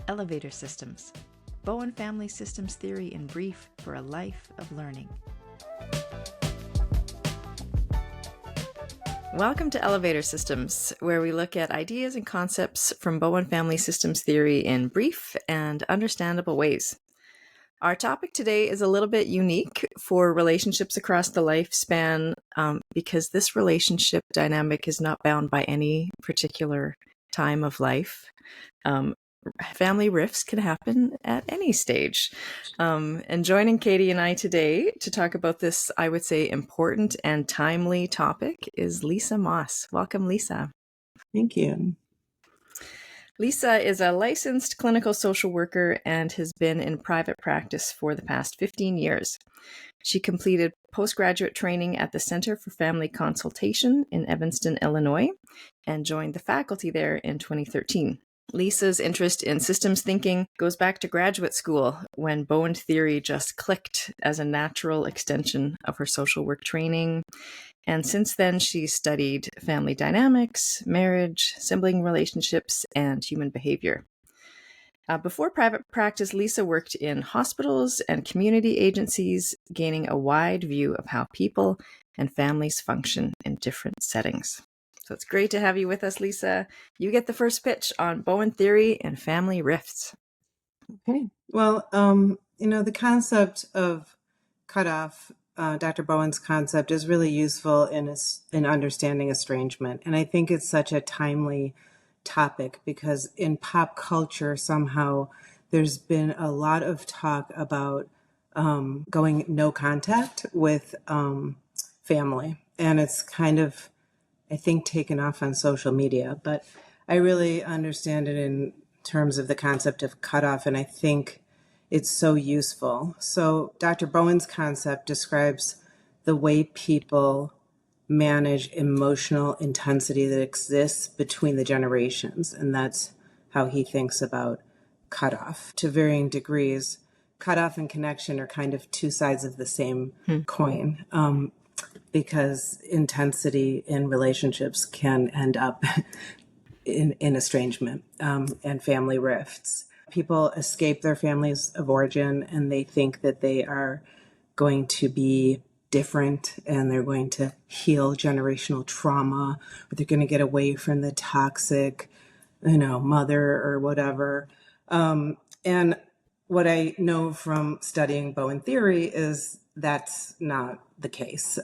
Elevator systems. Bowen family systems theory in brief for a life of learning. Welcome to Elevator Systems, where we look at ideas and concepts from Bowen family systems theory in brief and understandable ways. Our topic today is a little bit unique for relationships across the lifespan because this relationship dynamic is not bound by any particular time of life. Family rifts can happen at any stage. And joining Katie and I today to talk about this, I would say, important and timely topic is Lisa Moss. Welcome, Lisa. Thank you. Lisa is a licensed clinical social worker and has been in private practice for the past 15 years. She completed postgraduate training at the Center for Family Consultation in Evanston, Illinois, and joined the faculty there in 2013. Lisa's interest in systems thinking goes back to graduate school when Bowen theory just clicked as a natural extension of her social work training. And since then, she's studied family dynamics, marriage, sibling relationships, and human behavior. Before private practice, Lisa worked in hospitals and community agencies, gaining a wide view of how people and families function in different settings. So it's great to have you with us, Lisa. You get the first pitch on Bowen theory and family rifts. Okay. Well, the concept of cutoff, Dr. Bowen's concept, is really useful in understanding estrangement. And I think it's such a timely topic because in pop culture, somehow there's been a lot of talk about going no contact with family. And it's kind of, I think, taken off on social media, but I really understand it in terms of the concept of cutoff, and I think it's so useful. So Dr. Bowen's concept describes the way people manage emotional intensity that exists between the generations, and that's how he thinks about cutoff. To varying degrees, cutoff and connection are kind of two sides of the same coin. Because intensity in relationships can end up in estrangement and family rifts. People escape their families of origin and they think that they are going to be different and they're going to heal generational trauma, or they're going to get away from the toxic, mother or whatever. And what I know from studying Bowen theory is that's not the case.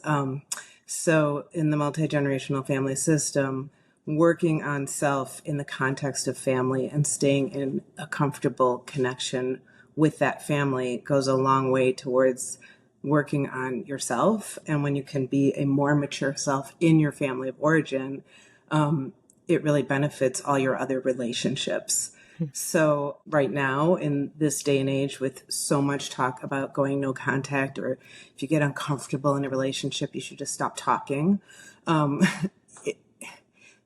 So in the multi-generational family system, working on self in the context of family and staying in a comfortable connection with that family goes a long way towards working on yourself. And when you can be a more mature self in your family of origin, it really benefits all your other relationships. So right now, in this day and age, with so much talk about going no contact, or if you get uncomfortable in a relationship, you should just stop talking.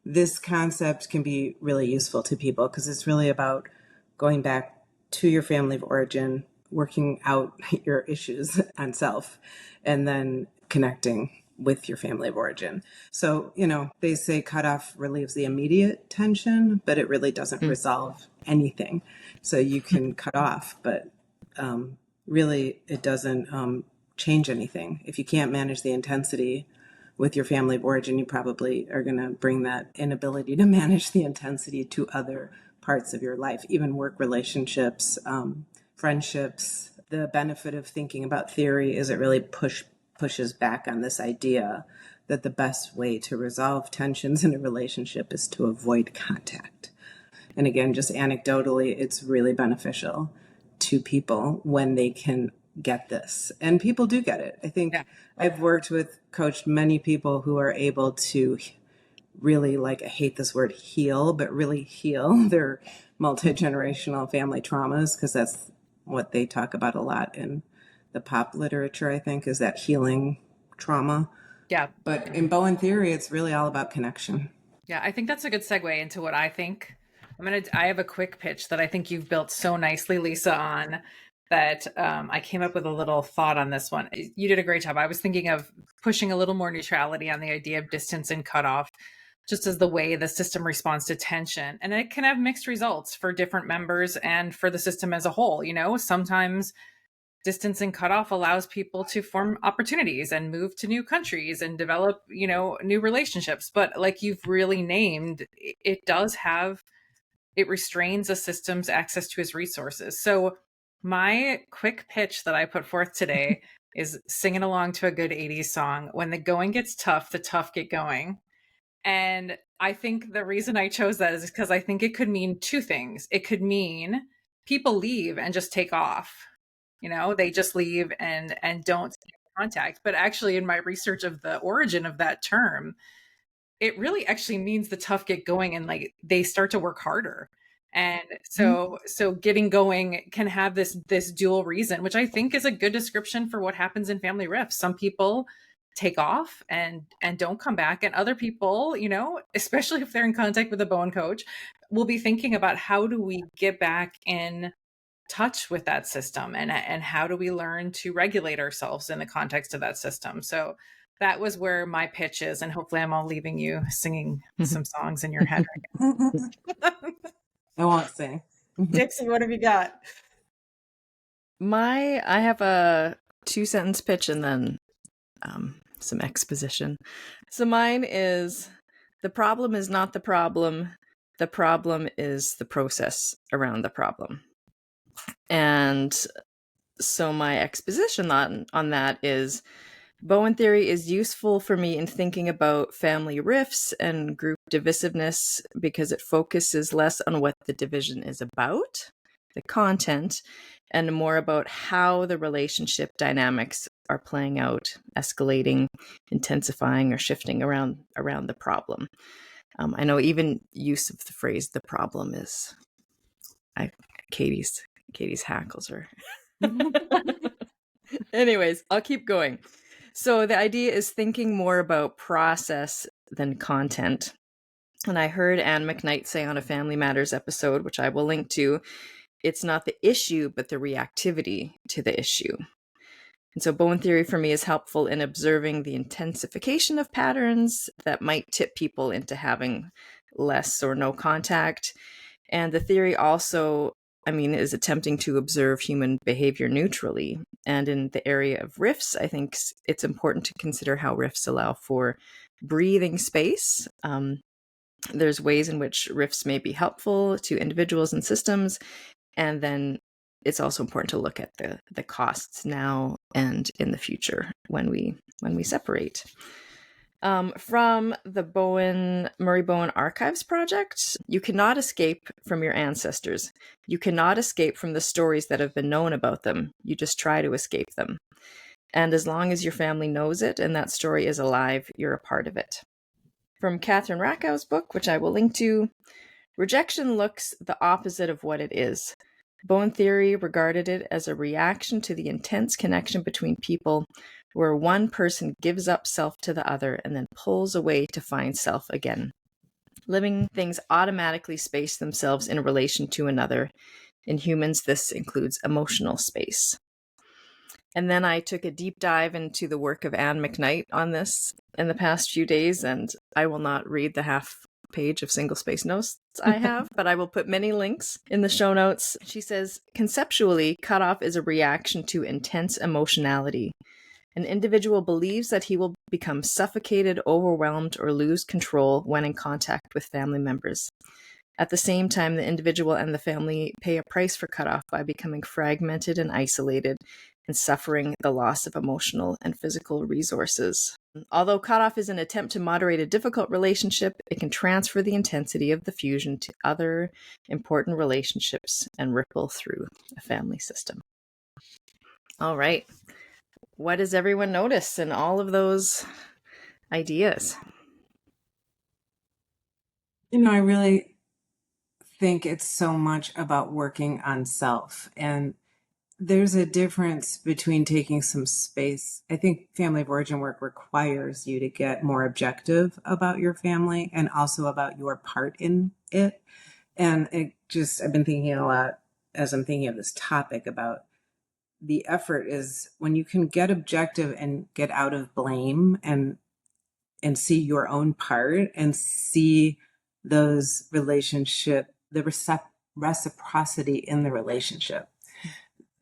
This concept can be really useful to people because it's really about going back to your family of origin, working out your issues on self, and then connecting with your family of origin. So, they say cutoff relieves the immediate tension, but it really doesn't resolve anything. So you can cut off, but really it doesn't change anything. If you can't manage the intensity with your family of origin, you probably are going to bring that inability to manage the intensity to other parts of your life, even work relationships, friendships. The benefit of thinking about theory is it really pushes back on this idea that the best way to resolve tensions in a relationship is to avoid contact. And again, just anecdotally, it's really beneficial to people when they can get this. And people do get it. I think I've coached many people who are able to really, I hate this word heal, but really heal their multi-generational family traumas, because that's what they talk about a lot in the pop literature, I think, is that healing trauma. Yeah. But in Bowen theory, it's really all about connection. Yeah, I think that's a good segue into what I think. I have a quick pitch that I think you've built so nicely, Lisa, on that I came up with a little thought on this one. You did a great job. I was thinking of pushing a little more neutrality on the idea of distance and cutoff. just as the way the system responds to tension. And it can have mixed results for different members and for the system as a whole. Sometimes distance and cutoff allows people to form opportunities and move to new countries and develop, new relationships. But like you've really named, it restrains a system's access to its resources. So my quick pitch that I put forth today is singing along to a good 80s song. When the going gets tough, the tough get going. And I think the reason I chose that is because I think it could mean two things. It could mean people leave and just take off. They just leave and don't stay in contact. But actually, in my research of the origin of that term, it really actually means the tough get going and like they start to work harder. And so getting going can have this dual reason, which I think is a good description for what happens in family rifts. Some people take off and don't come back, and other people, especially if they're in contact with a Bowen coach, will be thinking about how do we get back in touch with that system, and how do we learn to regulate ourselves in the context of that system. So that was where my pitch is, and hopefully I'm all leaving you singing some songs in your head. I won't sing. Dixie, what have you got? I have a 2-sentence pitch and then some exposition. So mine is, the problem is not the problem. The problem is the process around the problem. And so my exposition on that is, Bowen theory is useful for me in thinking about family rifts and group divisiveness because it focuses less on what the division is about, the content, and more about how the relationship dynamics are playing out, escalating, intensifying, or shifting around the problem. I know even use of the phrase "the problem" is, Katie's hackles are. Anyways, I'll keep going. So the idea is thinking more about process than content. And I heard Anne McKnight say on a Family Matters episode, which I will link to, it's not the issue, but the reactivity to the issue. And so Bowen theory for me is helpful in observing the intensification of patterns that might tip people into having less or no contact. And the theory also, is attempting to observe human behavior neutrally. And in the area of rifts, I think it's important to consider how rifts allow for breathing space. There's ways in which rifts may be helpful to individuals and systems. And then it's also important to look at the costs now and in the future when we separate. From the Murray Bowen Archives Project, you cannot escape from your ancestors. You cannot escape from the stories that have been known about them. You just try to escape them. And as long as your family knows it and that story is alive, you're a part of it. From Catherine Rakow's book, which I will link to, rejection looks the opposite of what it is. Bowen theory regarded it as a reaction to the intense connection between people, where one person gives up self to the other and then pulls away to find self again. Living things automatically space themselves in relation to another. In humans, this includes emotional space. And then I took a deep dive into the work of Anne McKnight on this in the past few days, and I will not read the half page of single space notes I have, but I will put many links in the show notes. She says, conceptually, cutoff is a reaction to intense emotionality. An individual believes that he will become suffocated, overwhelmed, or lose control when in contact with family members. At the same time, the individual and the family pay a price for cutoff by becoming fragmented and isolated and suffering the loss of emotional and physical resources. Although cutoff is an attempt to moderate a difficult relationship, it can transfer the intensity of the fusion to other important relationships and ripple through a family system. All right. What does everyone notice in all of those ideas? I really think it's so much about working on self. And there's a difference between taking some space. I think family of origin work requires you to get more objective about your family and also about your part in it. And I've been thinking a lot as I'm thinking of this topic about the effort is when you can get objective and get out of blame and and see your own part and see those relationship, the reciprocity in the relationship,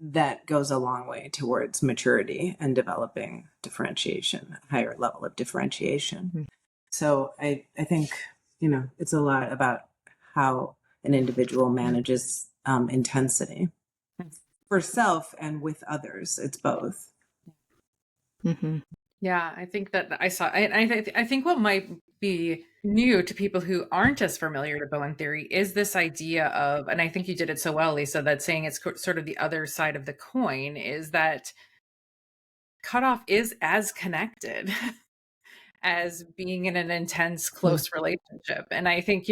that goes a long way towards maturity and developing differentiation, higher level of differentiation. So I think, it's a lot about how an individual manages intensity for self and with others. It's both. Mm-hmm. Yeah, I think that I saw, I think what might be new to people who aren't as familiar to Bowen theory is this idea of, and I think you did it so well, Lisa, that saying it's sort of the other side of the coin is that Cutoff is as connected as being in an intense, close relationship. And I think,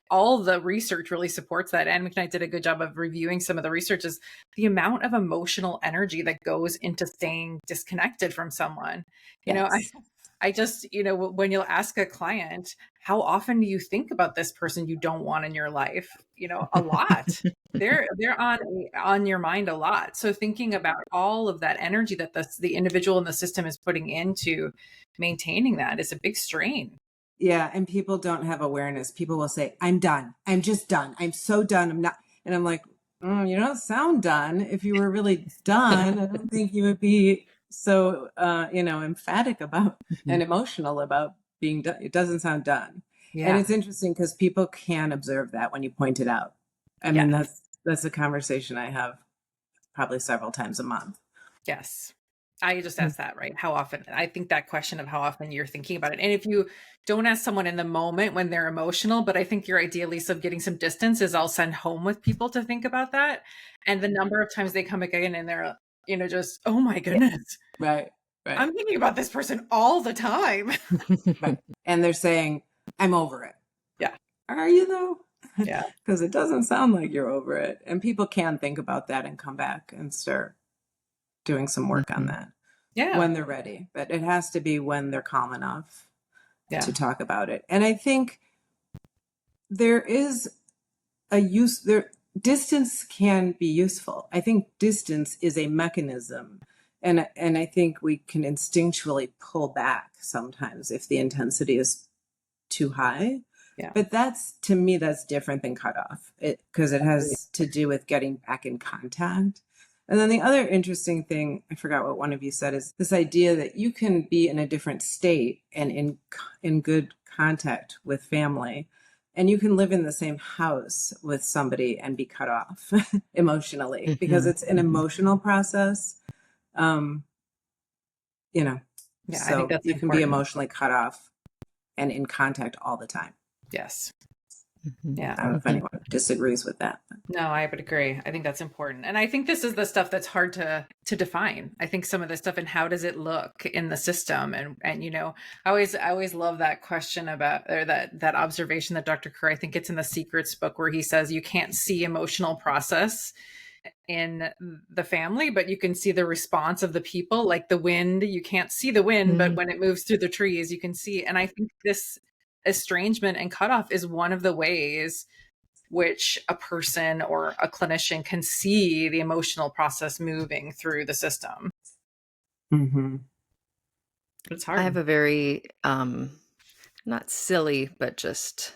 all the research really supports that. And McKnight did a good job of reviewing some of the research is the amount of emotional energy that goes into staying disconnected from someone. Yes. I just, when you'll ask a client, how often do you think about this person you don't want in your life? A lot. They're on your mind a lot. So thinking about all of that energy that the individual in the system is putting into maintaining that is a big strain. Yeah. And people don't have awareness. People will say, I'm done. I'm just done. I'm so done. I'm not. And I'm like, you don't sound done. If you were really done, I don't think you would be so, emphatic about and emotional about being done. It doesn't sound done. Yeah. And it's interesting because people can observe that when you point it out. I mean, that's a conversation I have probably several times a month. Yes. I just asked that, right? How often? I think that question of how often you're thinking about it. And if you don't ask someone in the moment when they're emotional, but I think your idea, Lisa, of getting some distance is I'll send home with people to think about that. And the number of times they come again and they're, just, oh my goodness. Right. I'm thinking about this person all the time. Right. And they're saying, I'm over it. Yeah. Are you though? Yeah. Because it doesn't sound like you're over it. And people can think about that and come back and start doing some work on that when they're ready. But it has to be when they're calm enough to talk about it. And I think there is distance can be useful. I think distance is a mechanism. And I think we can instinctually pull back sometimes if the intensity is too high. Yeah. But to me, that's different than cutoff because it has to do with getting back in contact. And then the other interesting thing, I forgot what one of you said, is this idea that you can be in a different state and in good contact with family, and you can live in the same house with somebody and be cut off emotionally because it's an emotional process. Yeah, so I think that's you can be emotionally cut off and in contact all the time. Yes. Yeah. I don't know if anyone disagrees with that. No, I would agree. I think that's important. And I think this is the stuff that's hard to define. I think some of the stuff and how does it look in the system? And I always love that question about, or that observation that Dr. Kerr, I think it's in the Secrets book where he says you can't see emotional process in the family, but you can see the response of the people, like the wind. You can't see the wind, but when it moves through the trees, you can see. And I think this estrangement and cutoff is one of the ways which a person or a clinician can see the emotional process moving through the system. Mm-hmm. It's hard. I have a very, not silly, but just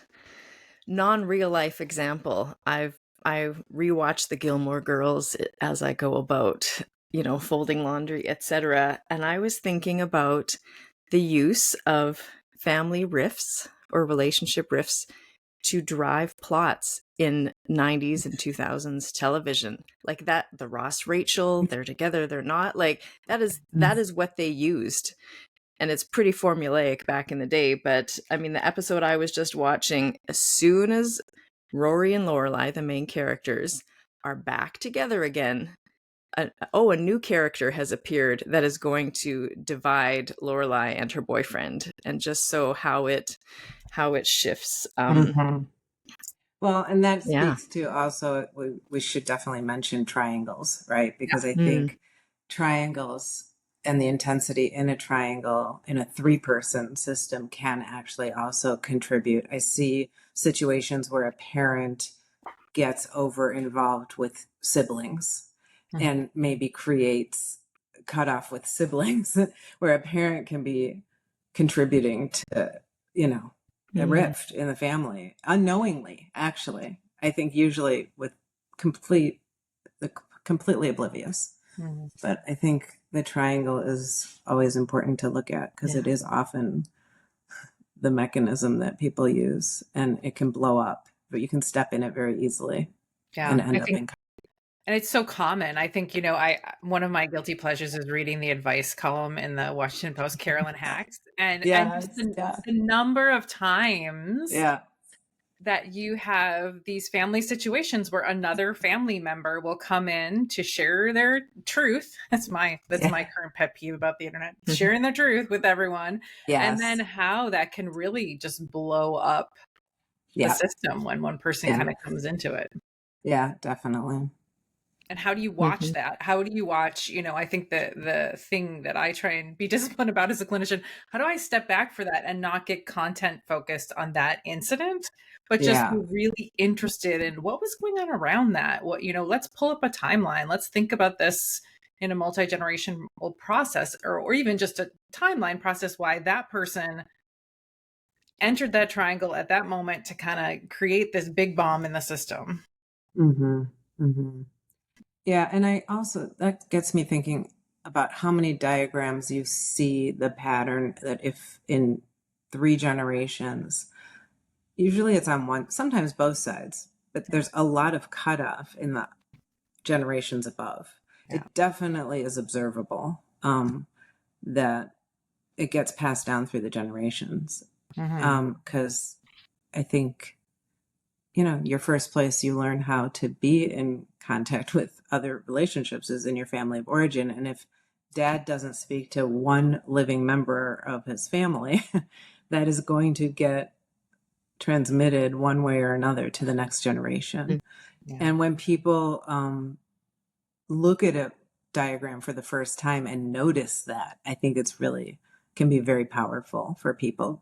non-real life example. I rewatch the Gilmore Girls as I go about, folding laundry, etc. And I was thinking about the use of family riffs or relationship riffs to drive plots in 90s and 2000s television. Like that, the Ross Rachel, they're together, they're not. Like that is what they used. And it's pretty formulaic back in the day. But I mean, the episode I was just watching, as soon as Rory and Lorelai, the main characters, are back together again, a new character has appeared that is going to divide Lorelai and her boyfriend, and just so how it shifts. Well, and that speaks to also, we should definitely mention triangles, right? Because I think triangles and the intensity in a triangle in a 3-person system can actually also contribute. I see situations where a parent gets over involved with siblings and maybe creates cutoff with siblings where a parent can be contributing to, you know, a Mhm. rift in the family unknowingly, actually. I think usually with completely oblivious. Mhm. But I think the triangle is always important to look at because Yeah. it is often the mechanism that people use, and it can blow up, but you can step in it very easily Yeah, and I end up think, in. and it's so common. I think, I one of my guilty pleasures is reading the advice column in the Washington Post, Carolyn Hacks, and just Yes, yeah, the number of times yeah, that you have these family situations where another family member will come in to share their truth. That's yeah. my current pet peeve about the internet, Mhm. sharing their truth with everyone, and then Yes, how that can really just blow up the yeah, system when one person yeah, kind of comes into it. yeah, definitely. And how do you watch Mhm. that? How do you watch, I think the thing that I try and be disciplined about as a clinician, how do I step back for that and not get content focused on that incident, but just be Yeah. really interested in what was going on around that? Let's pull up a timeline. Let's think about this in a multi-generational process, or even just a timeline process, why that person entered that triangle at that moment to kind of create this big bomb in the system. Mm-hmm. Mm-hmm. Yeah, and I also, that gets me thinking about how many diagrams you see the pattern that if in 3 generations, usually it's on one, sometimes both sides, but there's a lot of cutoff in the generations above. Yeah. It definitely is observable, that it gets passed down through the generations. Hmm. Because I think, your first place you learn how to be in contact with other relationships is in your family of origin. And if dad doesn't speak to one living member of his family, that is going to get transmitted one way or another to the next generation. Yeah. And when people look at a diagram for the first time and notice that, I think it's really can be very powerful for people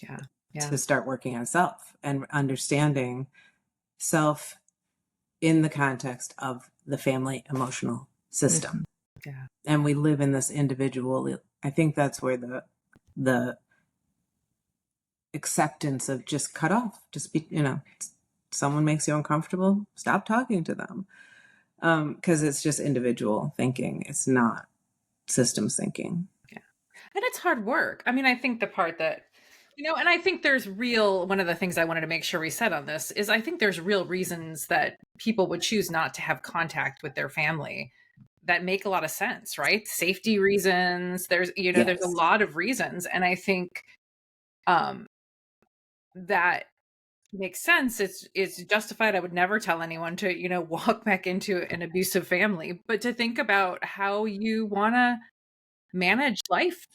Yeah. Yeah. to start working on self and understanding self in the context of the family emotional system. Yeah. And we live in this individual. I think that's where the acceptance of just cut off, just be, someone makes you uncomfortable, stop talking to them. Because it's just individual thinking. It's not systems thinking. Yeah. And it's hard work. I mean, I think the part that, and I think there's one of the things I wanted to make sure we said on this is I think there's real reasons that people would choose not to have contact with their family that make a lot of sense, right? Safety reasons. There's a Yes. lot of reasons. And I think um, that makes sense. It's justified. I would never tell anyone to, walk back into an abusive family, but to think about how you want to manage life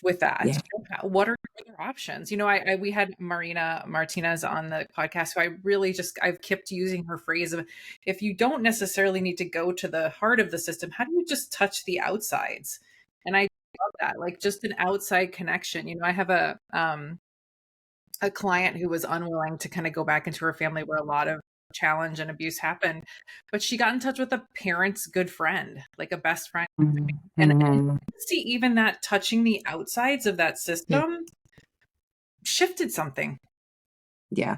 with that. Yeah. What are your other options? We had Marina Martinez on the podcast, who I've kept using her phrase of, if you don't necessarily need to go to the heart of the system, how do you just touch the outsides? And I love that, like just an outside connection. I have a client who was unwilling to kind of go back into her family where a lot of challenge and abuse happened, but she got in touch with a parent's good friend, like a best friend. And Mm-hmm. see, even that touching the outsides of that Mhm. system shifted something. Yeah.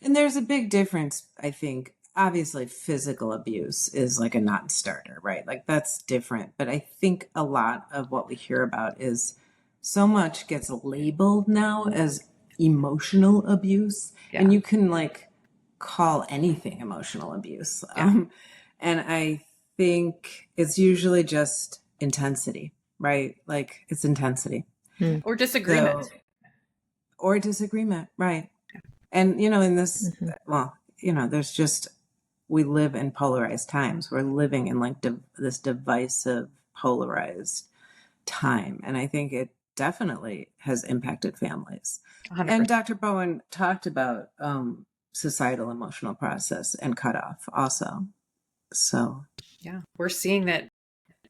And there's a big difference, I think. Obviously, physical abuse is like a non-starter, right? Like that's different. But I think a lot of what we hear about is so much gets labeled now as emotional abuse. Yeah. And you can like call anything emotional abuse. Yeah. And I think it's usually just intensity, right? Like it's intensity. Mm. Or disagreement. So, or disagreement, right? And, in this, Mhm. well, there's just, we live in polarized times. We're living in like this divisive, polarized time. And I think it definitely has impacted families. And 100%. Dr. Bowen talked about societal emotional process and cutoff also. So Yeah. We're seeing that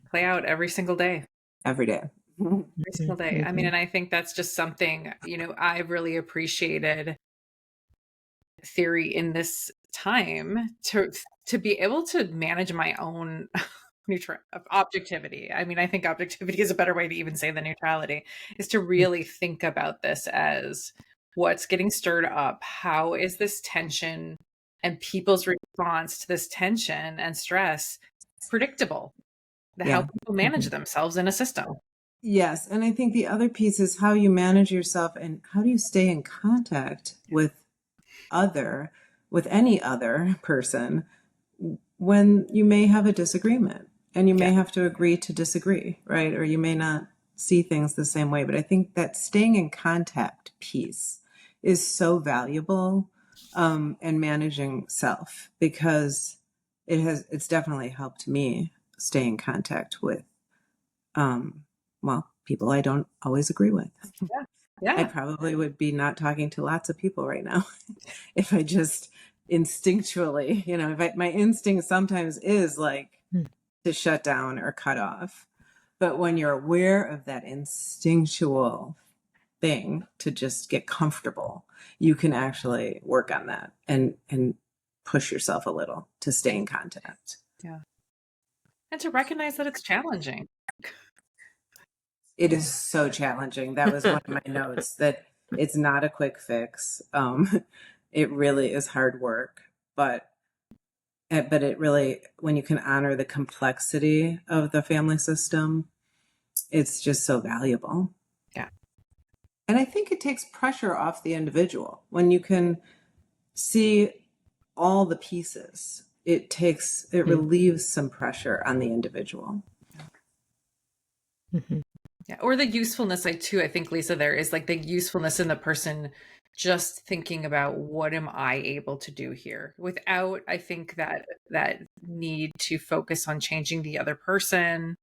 play out every single day. every day. Every single day. I mean, Mhm. and I think that's just something, I've really appreciated theory in this time to be able to manage my own objectivity. I mean, I think objectivity is a better way to even say than neutrality, is to really think about this as what's getting stirred up. How is this tension and people's response to this tension and stress predictable? How Yeah. people manage themselves in a system. Yes. And I think the other piece is how you manage yourself and how do you stay in contact with any other person when you may have a disagreement and you may have to agree to disagree, right? Or you may not see things the same way. But I think that staying in contact piece is so valuable in managing self, because it's definitely helped me stay in contact with people I don't always agree with. Yeah. I probably would be not talking to lots of people right now if I just instinctually, my instinct sometimes is like to shut down or cut off. But when you're aware of that instinctual thing to just get comfortable, you can actually work on that and push yourself a little to stay in contact. Yeah. And to recognize that it's challenging. It is so challenging. That was one of my notes, that it's not a quick fix. It really is hard work, but it really, when you can honor the complexity of the family system, it's just so valuable. Yeah. And I think it takes pressure off the individual when you can see all the pieces. It relieves some pressure on the individual. Mm-hmm. Yeah. Or the usefulness, I think, Lisa, there is like the usefulness in the person just thinking about what am I able to do here without, I think, that need to focus on changing the other person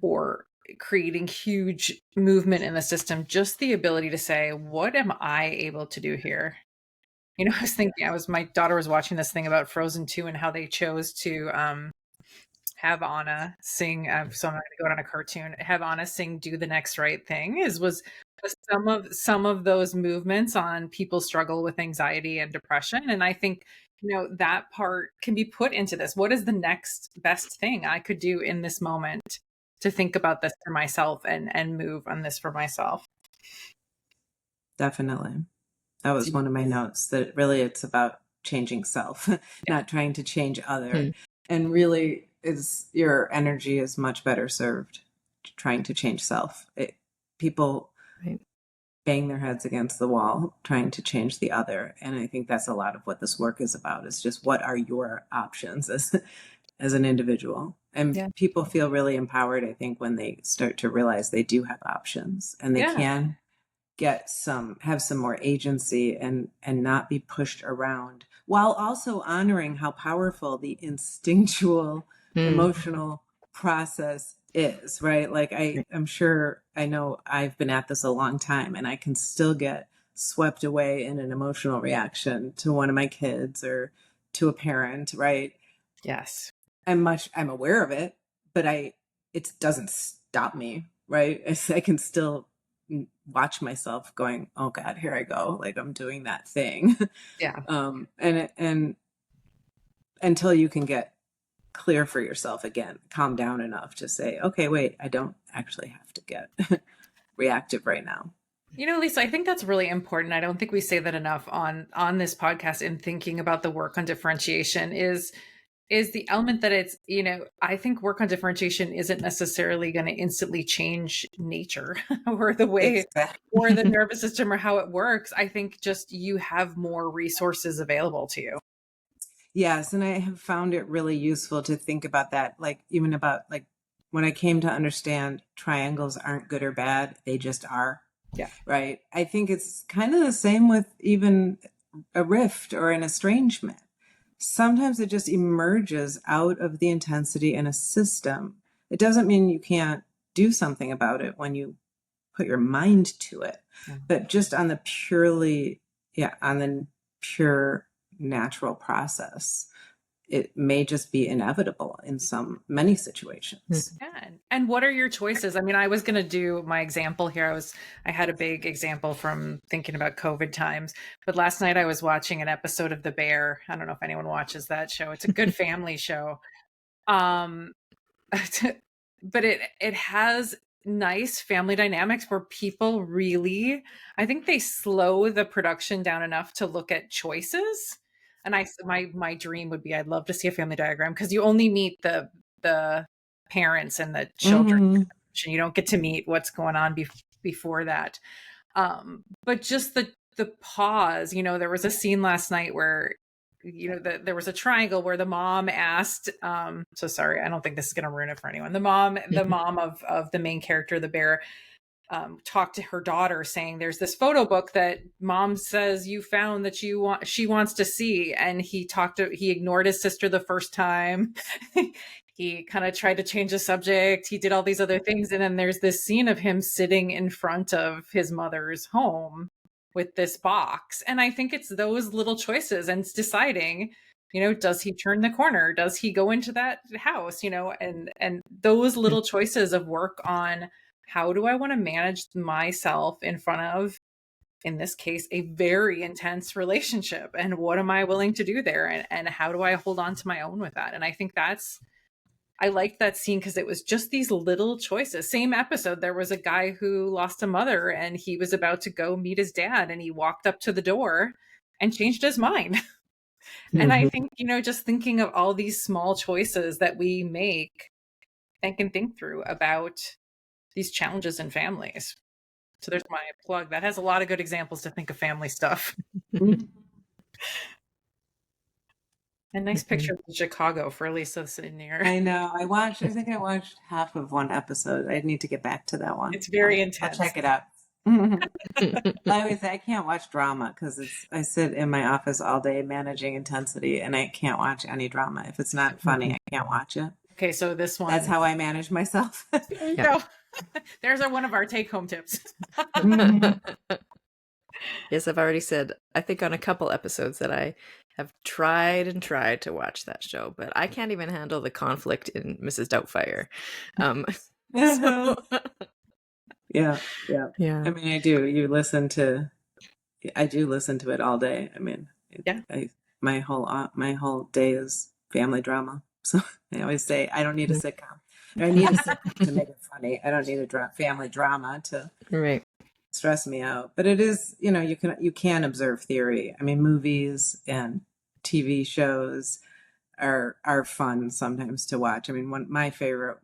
or creating huge movement in the system. Just the ability to say, what am I able to do here? I was thinking, my daughter was watching this thing about Frozen 2 and how they chose to have Anna sing. So I'm not going to go on a cartoon. Have Anna sing "Do the Next Right Thing" was some of those movements on people's struggle with anxiety and depression. And I think that part can be put into this. What is the next best thing I could do in this moment to think about this for myself and move on this for myself? Definitely. That was one of my notes, that really it's about changing self, not trying to change other. And really your energy is much better served trying to change self. People bang their heads against the wall trying to change the other. And I think that's a lot of what this work is about, is just what are your options as an individual. And people feel really empowered, I think, when they start to realize they do have options and they can have some more agency and not be pushed around, while also honoring how powerful the instinctual emotional process is, right? Like I'm sure, I know I've been at this a long time and I can still get swept away in an emotional reaction to one of my kids or to a parent, right? Yes. I'm aware of it, but it doesn't stop me, right? I can still watch myself going, oh God, here I go. Like I'm doing that thing. Yeah. And until you can get clear for yourself again, calm down enough to say, okay, wait, I don't actually have to get reactive right now. Lisa, I think that's really important. I don't think we say that enough on this podcast in thinking about the work on differentiation is the element that it's, I think work on differentiation isn't necessarily going to instantly change nature or the way or the nervous system or how it works. I think just you have more resources available to you. Yes. And I have found it really useful to think about that, like even about like when I came to understand triangles aren't good or bad, they just are. Yeah. Right. I think it's kind of the same with even a rift or an estrangement. Sometimes it just emerges out of the intensity in a system. It doesn't mean you can't do something about it when you put your mind to it, but just on the pure natural process, it may just be inevitable in many situations. Yeah. And what are your choices? I mean, I was going to do my example here. I had a big example from thinking about COVID times, but last night I was watching an episode of The Bear. I don't know if anyone watches that show. It's a good family show. Um, but it has nice family dynamics where people really, I think they slow the production down enough to look at choices. And my dream would be, I'd love to see a family diagram, because you only meet the parents and the children, Mm-hmm. and you don't get to meet what's going on before that. But just the pause, there was a scene last night where there was a triangle where the mom asked, so sorry, I don't think this is going to ruin it for anyone. The mom of the main character, the bear, talked to her daughter, saying there's this photo book that mom says you found that she wants to see. And he ignored his sister the first time. He kind of tried to change the subject. He did all these other things. And then there's this scene of him sitting in front of his mother's home with this box. And I think it's those little choices, and it's deciding, does he turn the corner? Does he go into that house? And those little choices of work on, how do I want to manage myself in front of, in this case, a very intense relationship? And what am I willing to do there? And how do I hold on to my own with that? And I think I liked that scene because it was just these little choices. Same episode, there was a guy who lost a mother, and he was about to go meet his dad, and he walked up to the door and changed his mind. And I think, just thinking of all these small choices that we make and can think through about these challenges in families. So there's my plug. That has a lot of good examples to think of family stuff. A nice picture of Chicago for Lisa sitting here. I know. I think I watched half of one episode. I need to get back to that one. It's very intense. I'll check it out. I always say I can't watch drama because I sit in my office all day managing intensity, and I can't watch any drama. If it's not funny, I can't watch it. Okay, so this one. That's how I manage myself. There you go. There's one of our take-home tips. Yes, I've already said, I think on a couple episodes, that I have tried and tried to watch that show, but I can't even handle the conflict in Mrs. Doubtfire. So, Yeah. yeah. I mean, I do. I do listen to it all day. I mean, Yeah. My whole day is family drama. So I always say I don't need a sitcom. I need a sitcom to make it funny. I don't need a family drama to Right. stress me out. But it is, you can observe theory. I mean, movies and TV shows are fun sometimes to watch. I mean, my favorite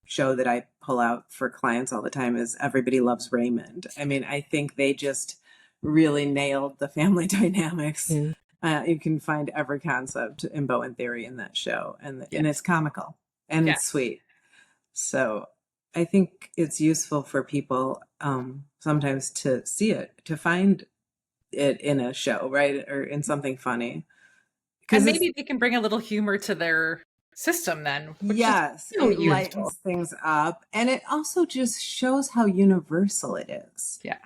show that I pull out for clients all the time is Everybody Loves Raymond. I mean, I think they just really nailed the family dynamics. You can find every concept in Bowen theory in that show, and it's comical and it's sweet. So I think it's useful for people sometimes to see it, to find it in a show, right? Or in something funny. And maybe they can bring a little humor to their system then. Yes, it lightens things up. And it also just shows how universal it is. Yeah.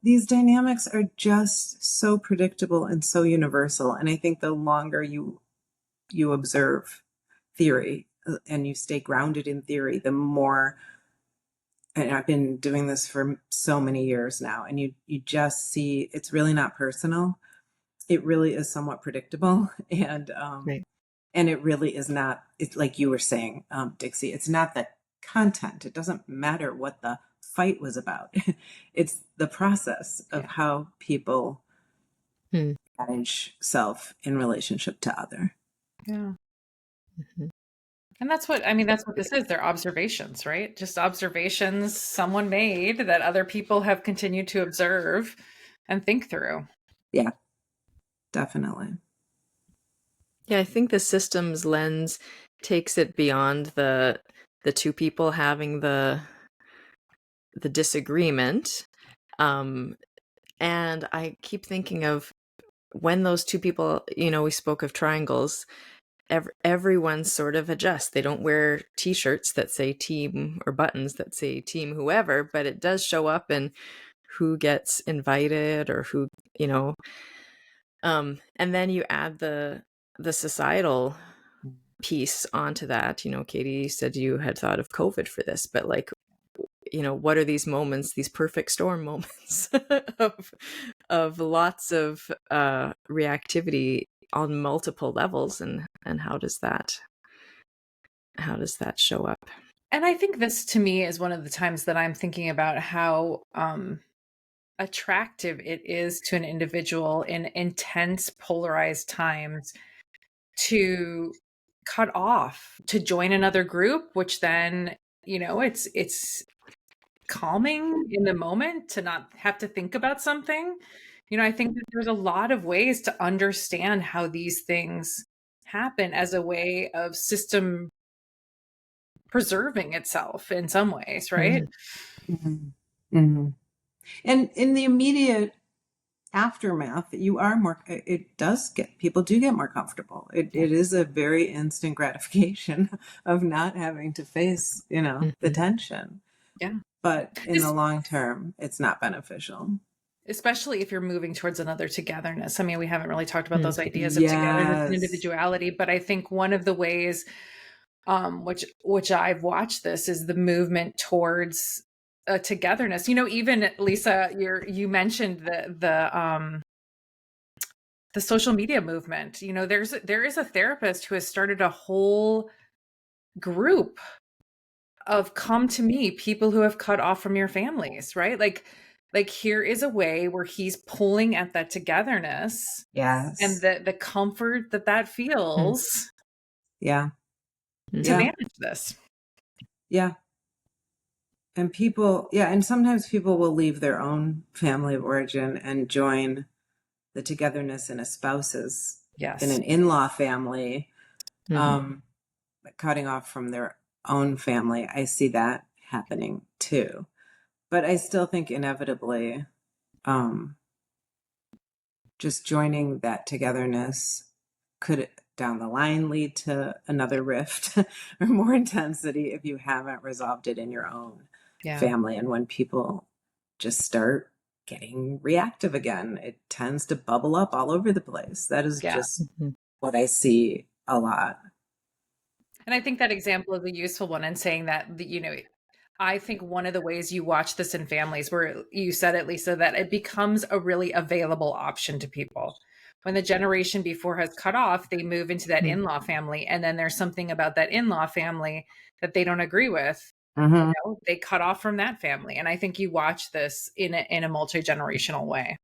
These dynamics are just so predictable and so universal. And I think the longer you observe theory and you stay grounded in theory, the more, and I've been doing this for so many years now, and you just see it's really not personal. It really is somewhat predictable. And Right. And it really is not, it's like you were saying, Dixie, it's not the content. It doesn't matter what the fight was about. It's the process of how people manage self in relationship to other. Yeah. And that's what this is. They're observations, right? Just observations someone made that other people have continued to observe and think through. Yeah, definitely. Yeah, I think the systems lens takes it beyond the two people having the disagreement. And I keep thinking of when those two people, we spoke of triangles, everyone sort of adjusts. They don't wear t-shirts that say team or buttons that say team whoever, but it does show up in who gets invited or who, and then you add the societal piece onto that. Katie said you had thought of COVID for this, but what are these moments, these perfect storm moments of lots of reactivity on multiple levels, and how does that how does that show up? And I think this to me is one of the times that I'm thinking about how attractive it is to an individual in intense polarized times to cut off, to join another group, which then, it's calming in the moment to not have to think about something. I think that there's a lot of ways to understand how these things happen as a way of system preserving itself in some ways, right? Mhm. Mhm. And in the immediate aftermath, people do get more comfortable. It is a very instant gratification of not having to face, the tension. Yeah. But in the long term, it's not beneficial. Especially if you're moving towards another togetherness. I mean, we haven't really talked about those ideas of togetherness and Yes. individuality, but I think one of the ways which I've watched this is the movement towards a togetherness. Even Lisa, you mentioned the social media movement. There is a therapist who has started a whole group of come to me, people who have cut off from your families, right? Like here is a way where he's pulling at that togetherness and Yes. the comfort that feels Yeah. to Yeah. manage this. Yeah. And sometimes people will leave their own family of origin and join the togetherness in a spouse's, in Yes. an in-law family, Mhm. cutting off from their own family. I see that happening too. But I still think inevitably, um, just joining that togetherness could down the line lead to another rift or more intensity if you haven't resolved it in your own Yeah. family. And when people just start getting reactive again, it tends to bubble up all over the place. That is Yeah. just what I see a lot. And I think that example is a useful one in saying that, I think one of the ways you watch this in families where you said it, Lisa, that it becomes a really available option to people. When the generation before has cut off, they move into that in-law family. And then there's something about that in-law family that they don't agree with. Mm-hmm. They cut off from that family. And I think you watch this in a multi-generational way.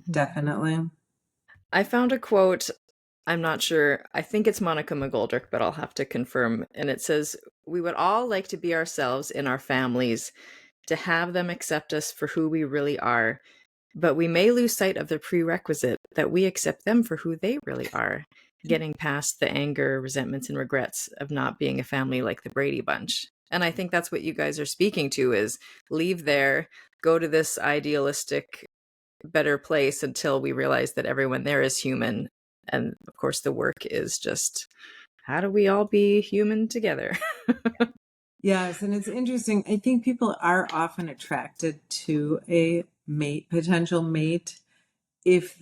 Definitely. I found a quote. I'm not sure. I think it's Monica McGoldrick, but I'll have to confirm. And it says, "We would all like to be ourselves in our families, to have them accept us for who we really are. But we may lose sight of the prerequisite that we accept them for who they really are, getting past the anger, resentments, and regrets of not being a family like the Brady Bunch." And I think that's what you guys are speaking to is leave there, go to this idealistic, better place until we realize that everyone there is human. And of course, the work is just how do we all be human together? Yes, and it's interesting. I think people are often attracted to a potential mate, if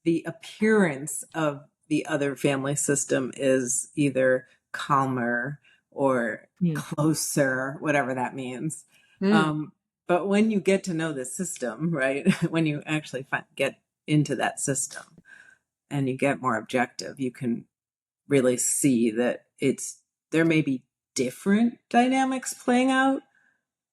the appearance of the other family system is either calmer or closer, whatever that means. Mm. But when you get to know the system, right, when you actually get into that system and you get more objective, you can really see that there may be different dynamics playing out,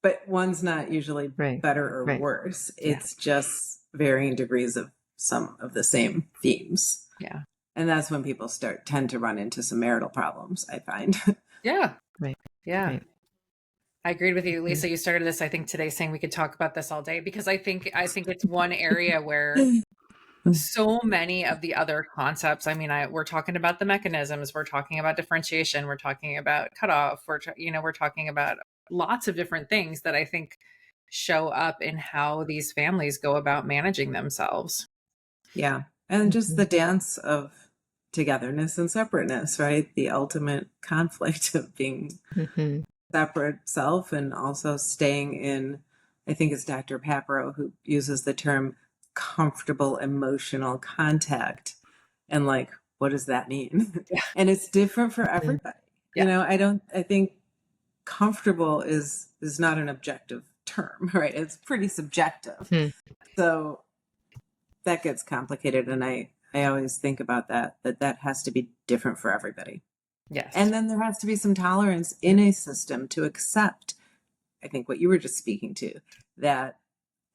but one's not usually Right. better or Right. worse. Yeah. It's just varying degrees of some of the same themes. Yeah. And that's when people tend to run into some marital problems, I find. Yeah. Right. Yeah. Right. I agreed with you, Lisa. You started this, I think, today saying we could talk about this all day because I think it's one area where so many of the other concepts. I mean, we're talking about the mechanisms, we're talking about differentiation, we're talking about cutoff, we're talking about lots of different things that I think show up in how these families go about managing themselves. Yeah. And just the dance of togetherness and separateness, right? The ultimate conflict of being separate self and also staying in, I think it's Dr. Papero who uses the term comfortable emotional contact. And like, what does that mean? Yeah. And it's different for everybody. Yeah. I think comfortable is not an objective term, right? It's pretty subjective. So that gets complicated. And I always think about that has to be different for everybody. Yes. And then there has to be some tolerance in a system to accept, I think what you were just speaking to, that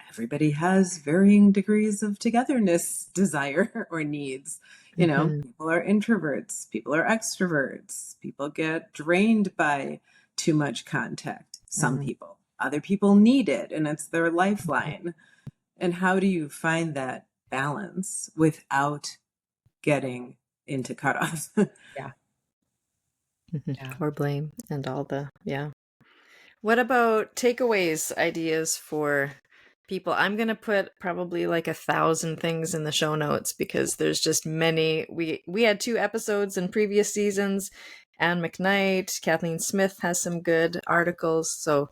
everybody has varying degrees of togetherness desire or needs. You know, Mhm. people are introverts, people are extroverts, people get drained by too much contact. Some Mhm. people, other people need it and it's their lifeline. And how do you find that balance without getting into cutoff? Yeah. Mhm. Yeah. Or blame and all the, yeah. What about takeaways, ideas for people? I'm going to put probably like 1,000 things in the show notes because there's just many. We had 2 episodes in previous seasons. Anne McKnight, Kathleen Smith has some good articles. So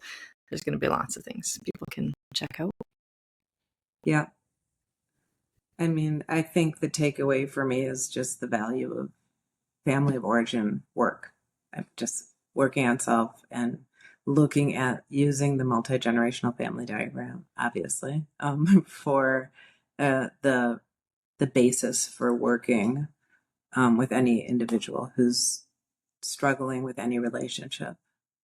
there's going to be lots of things people can check out. Yeah. I mean, I think the takeaway for me is just the value of family of origin work. I'm just working on self and looking at using the multi-generational family diagram, obviously, for the basis for working with any individual who's struggling with any relationship.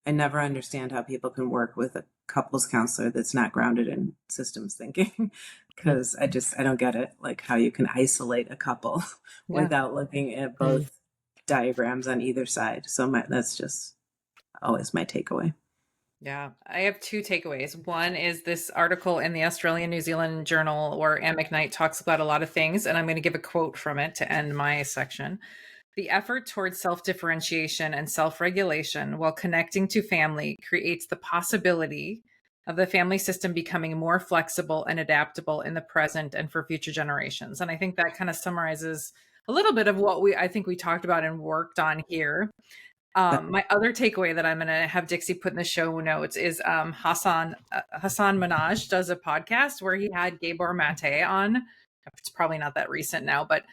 I never understand how people can work with a couples counselor that's not grounded in systems thinking because I don't get it. Like how you can isolate a couple Yeah. without looking at both diagrams on either side. So that's just always my takeaway. Yeah, I have 2 takeaways. One is this article in the Australian New Zealand Journal where Anne McKnight talks about a lot of things, and I'm going to give a quote from it to end my section. The effort towards self differentiation and self regulation while connecting to family creates the possibility of the family system becoming more flexible and adaptable in the present and for future generations. And I think that kind of summarizes a little bit of what I think we talked about and worked on here. My other takeaway that I'm going to have Dixie put in the show notes is Hassan Minaj does a podcast where he had Gabor Mate on. It's probably not that recent now, but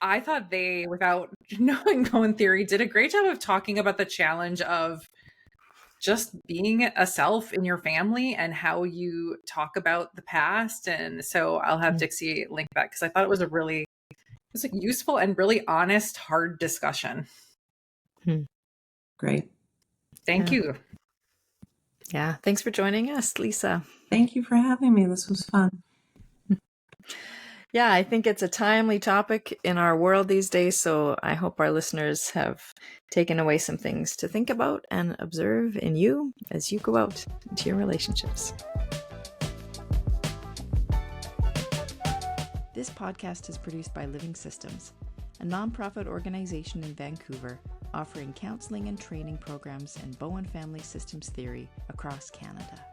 I thought they, without knowing Bowen theory, did a great job of talking about the challenge of just being a self in your family and how you talk about the past. And so I'll have Dixie link that because I thought it was a useful and really honest, hard discussion. Great. Thank you. Yeah. Thanks for joining us, Lisa. Thank you for having me. This was fun. Yeah, I think it's a timely topic in our world these days, so I hope our listeners have taken away some things to think about and observe in you as you go out into your relationships. This podcast is produced by Living Systems, a nonprofit organization in Vancouver offering counseling and training programs in Bowen family systems theory across Canada.